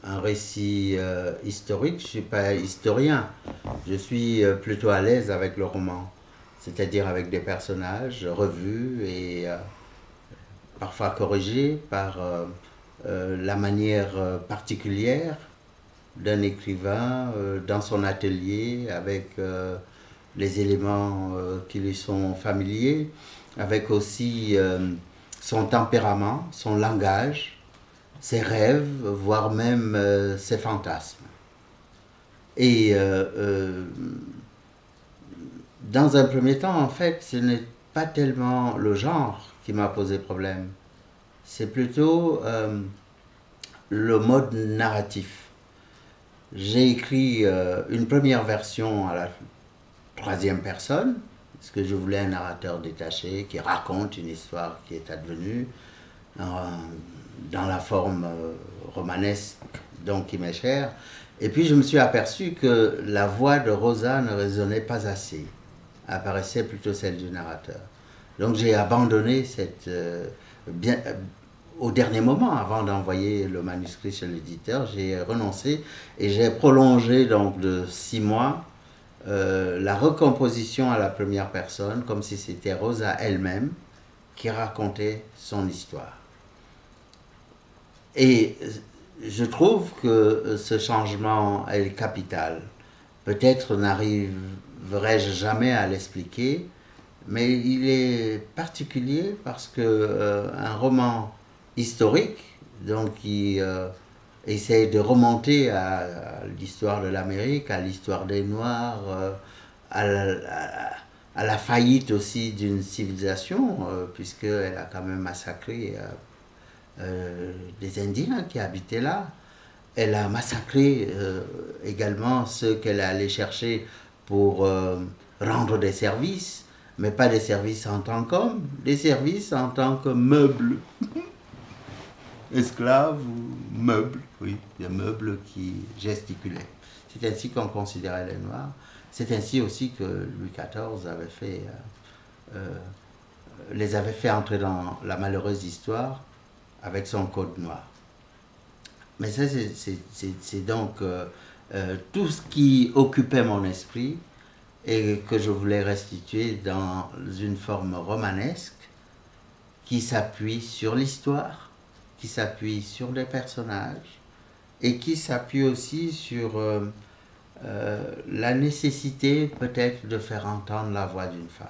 un récit historique, je ne suis pas historien. Je suis plutôt à l'aise avec le roman, c'est-à-dire avec des personnages revus et parfois corrigés par la manière particulière d'un écrivain dans son atelier, avec les éléments qui lui sont familiers, avec aussi son tempérament, son langage, ses rêves, voire même ses fantasmes. Et dans un premier temps, en fait, ce n'est pas tellement le genre qui m'a posé problème, c'est plutôt le mode narratif. J'ai écrit une première version à la troisième personne, parce que je voulais un narrateur détaché qui raconte une histoire qui est advenue dans la forme romanesque, donc qui m'est chère. Et puis je me suis aperçu que la voix de Rosa ne résonnait pas assez, apparaissait plutôt celle du narrateur. Donc j'ai abandonné cette... au dernier moment, avant d'envoyer le manuscrit chez l'éditeur, j'ai renoncé et j'ai prolongé donc de 6 mois la recomposition à la première personne, comme si c'était Rosa elle-même qui racontait son histoire. Et je trouve que ce changement est capital. Peut-être n'arriverai-je jamais à l'expliquer, mais il est particulier parce que un roman historique, donc qui essaye de remonter à l'histoire de l'Amérique, à l'histoire des Noirs, à la faillite aussi d'une civilisation, puisqu'elle a quand même massacré des Indiens qui habitaient là. Elle a massacré également ceux qu'elle est allée chercher pour rendre des services, mais pas des services en tant qu'hommes, des services en tant que meubles. Esclaves ou meubles, oui, des meubles qui gesticulaient. C'est ainsi qu'on considérait les Noirs. C'est ainsi aussi que Louis XIV les avait fait entrer dans la malheureuse histoire avec son code noir. Mais ça, c'est donc tout ce qui occupait mon esprit et que je voulais restituer dans une forme romanesque qui s'appuie sur l'histoire, qui s'appuie sur des personnages et qui s'appuie aussi sur la nécessité peut-être de faire entendre la voix d'une femme.